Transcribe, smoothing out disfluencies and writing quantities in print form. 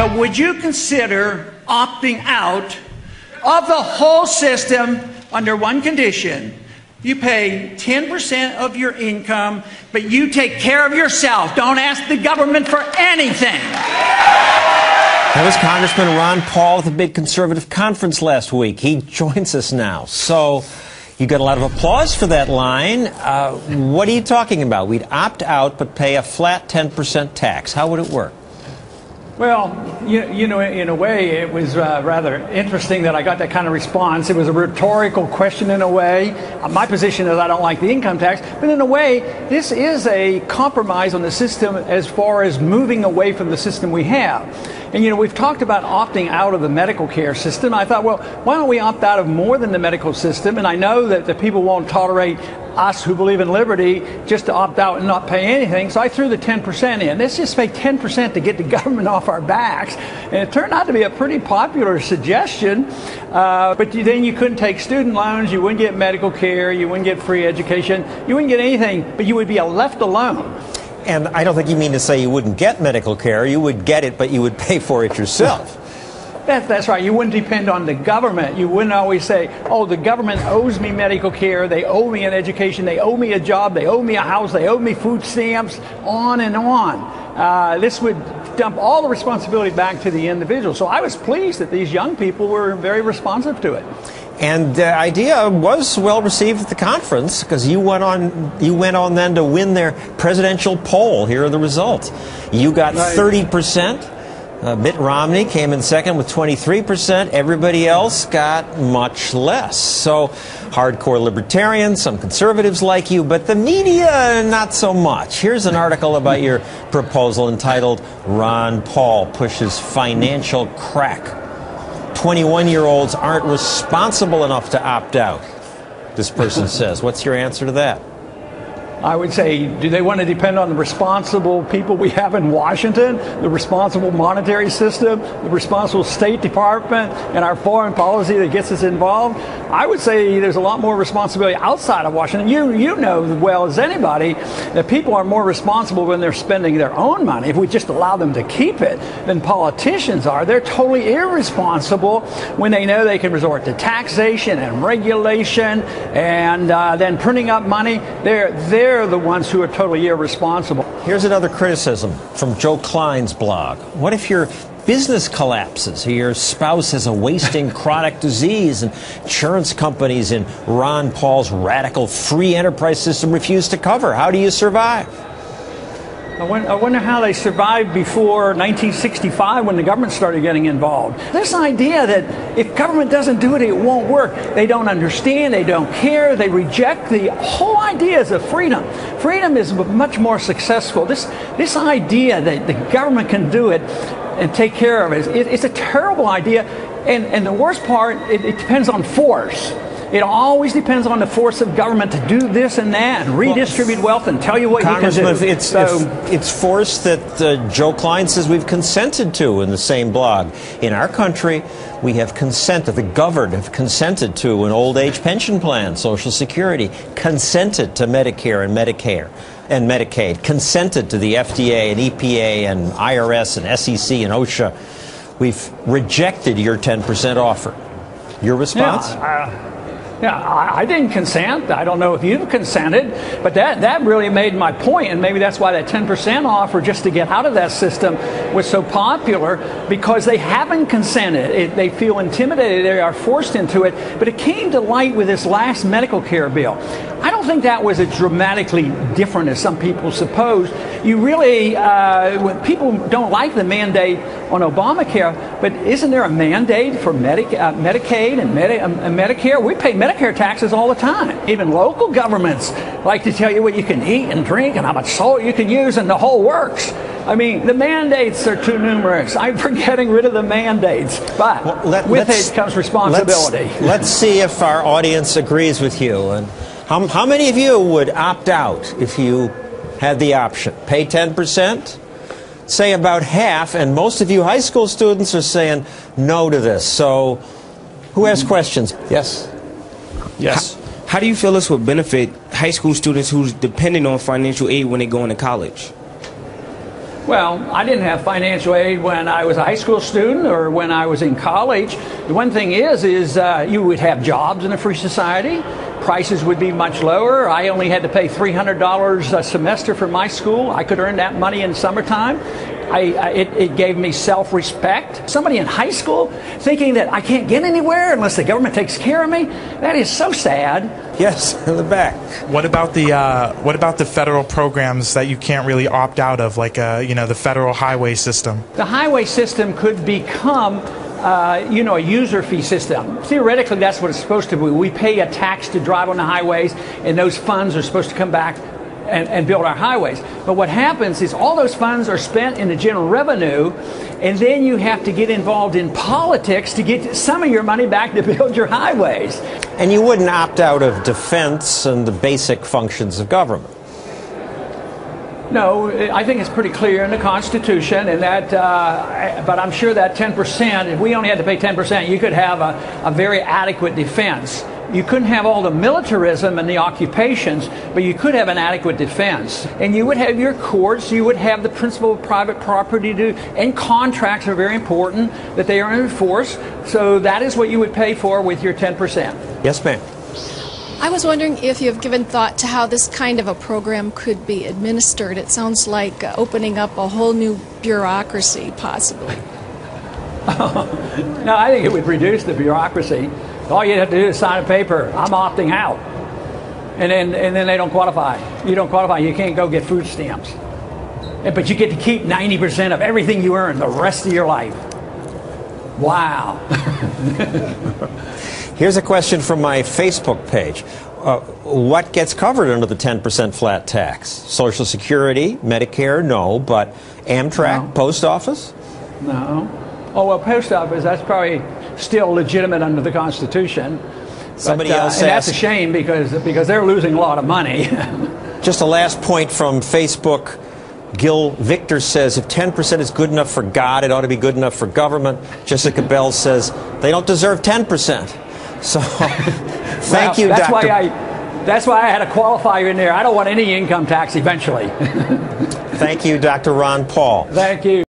but would you consider opting out of the whole system under one condition? You pay 10% of your income, but you take care of yourself. Don't ask the government for anything. That was Congressman Ron Paul at the big conservative conference last week. He joins us now. So you got a lot of applause for that line. What are you talking about? We'd opt out but pay a flat 10% tax. How would it work? Well, you know, in a way, it was rather interesting that I got that kind of response. It was a rhetorical question in a way. My position is I don't like the income tax, but in a way, this is a compromise on the system as far as moving away from the system we have. And, you know, we've talked about opting out of the medical care system. I thought, well, why don't we opt out of more than the medical system? And I know that the people won't tolerate us who believe in liberty just to opt out and not pay anything. So I threw the 10% in. Let's just pay 10% to get the government off our backs. And it turned out to be a pretty popular suggestion. But then you couldn't take student loans, you wouldn't get medical care, you wouldn't get free education, you wouldn't get anything, but you would be left alone. And I don't think you mean to say you wouldn't get medical care. You would get it, but you would pay for it yourself. That's right. You wouldn't depend on the government. You wouldn't always say, oh, the government owes me medical care, they owe me an education, they owe me a job, they owe me a house, they owe me food stamps, on and on. This would dump all the responsibility back to the individual. So I was pleased that these young people were very responsive to it. And the idea was well received at the conference because you went on then to win their presidential poll. Here are the results. You got 30%. Mitt Romney came in second with 23%. Everybody else got much less. So hardcore libertarians, some conservatives like you, but the media, not so much. Here's an article about your proposal entitled Ron Paul Pushes Financial Crack. 21-year-olds aren't responsible enough to opt out, this person says. What's your answer to that? I would say, do they want to depend on the responsible people we have in Washington, the responsible monetary system, the responsible State Department, and our foreign policy that gets us involved? I would say there's a lot more responsibility outside of Washington. You know as well as anybody that people are more responsible when they're spending their own money. If we just allow them to keep it, than politicians are. They're totally irresponsible when they know they can resort to taxation and regulation and then printing up money. They're the ones who are totally irresponsible. Here's another criticism from Joe Klein's blog. What if your business collapses, or your spouse has a wasting chronic disease, and insurance companies in Ron Paul's radical free enterprise system refuse to cover? How do you survive? I wonder how they survived before 1965 when the government started getting involved. This idea that if government doesn't do it, it won't work. They don't understand, they don't care, they reject the whole ideas of freedom. Freedom is much more successful. This idea that the government can do it and take care of it, it's a terrible idea. And the worst part, it depends on force. It always depends on the force of government to do this and that, and redistribute wealth and tell you what you can do. It's force that Joe Klein says we've consented to in the same blog. In our country, we have consented, the governed have consented to an old age pension plan, Social Security, consented to Medicare and Medicaid, consented to the FDA and EPA and IRS and SEC and OSHA. We've rejected your 10% offer. Your response? Yeah, I didn't consent. I don't know if you've consented, but that really made my point, and maybe that's why that 10% offer just to get out of that system was so popular, because they haven't consented. They feel intimidated. They are forced into it. But it came to light with this last medical care bill. I don't think that was as dramatically different as some people suppose. You really, when people don't like the mandate on Obamacare, but isn't there a mandate for Medicaid and Medicare? We pay Medicare taxes all the time. Even local governments like to tell you what you can eat and drink and how much salt you can use, and the whole works. I mean, the mandates are too numerous. I'm for getting rid of the mandates, but with it comes responsibility. Let's see if our audience agrees with you. And how many of you would opt out if you had the option? Pay 10%? Say about half, and most of you high school students are saying no to this. So who has questions? Yes? Yes. How do you feel this would benefit high school students who's dependent on financial aid when they go into college? Well, I didn't have financial aid when I was a high school student or when I was in college. The one thing is you would have jobs in a free society. Prices would be much lower. I only had to pay $300 a semester for my school. I could earn that money in summertime. It gave me self-respect. Somebody in high school thinking that I can't get anywhere unless the government takes care of me, that is so sad. Yes, in the back. What about the federal programs that you can't really opt out of, like the federal highway system? The highway system could become a user fee system. Theoretically, that's what it's supposed to be. We pay a tax to drive on the highways, and those funds are supposed to come back and build our highways. But what happens is all those funds are spent in the general revenue, and then you have to get involved in politics to get some of your money back to build your highways. And you wouldn't opt out of defense and the basic functions of government. No, I think it's pretty clear in the Constitution, and that. But I'm sure that 10%, if we only had to pay 10%, you could have a very adequate defense. You couldn't have all the militarism and the occupations, but you could have an adequate defense. And you would have your courts, you would have the principle of private property, and contracts are very important, that they are enforced. So that is what you would pay for with your 10%. Yes, ma'am. I was wondering if you have given thought to how this kind of a program could be administered. It sounds like opening up a whole new bureaucracy, possibly. No, I think it would reduce the bureaucracy. All you have to do is sign a paper, I'm opting out. And then they don't qualify. You don't qualify, you can't go get food stamps. But you get to keep 90% of everything you earn the rest of your life. Wow. Here's a question from my Facebook page. What gets covered under the 10% flat tax? Social Security, Medicare, no, but Amtrak, No. Post Office? No. Oh, well, post office, that's probably still legitimate under the Constitution. Somebody But, else and that's a asked, shame because they're losing a lot of money. just a last point from Facebook. Gil Victor says, if 10% is good enough for God, it ought to be good enough for government. Jessica Bell says, they don't deserve 10%. So, thank you, that's Dr. That's why I had a qualifier in there. I don't want any income tax eventually. Thank you, Dr. Ron Paul. Thank you.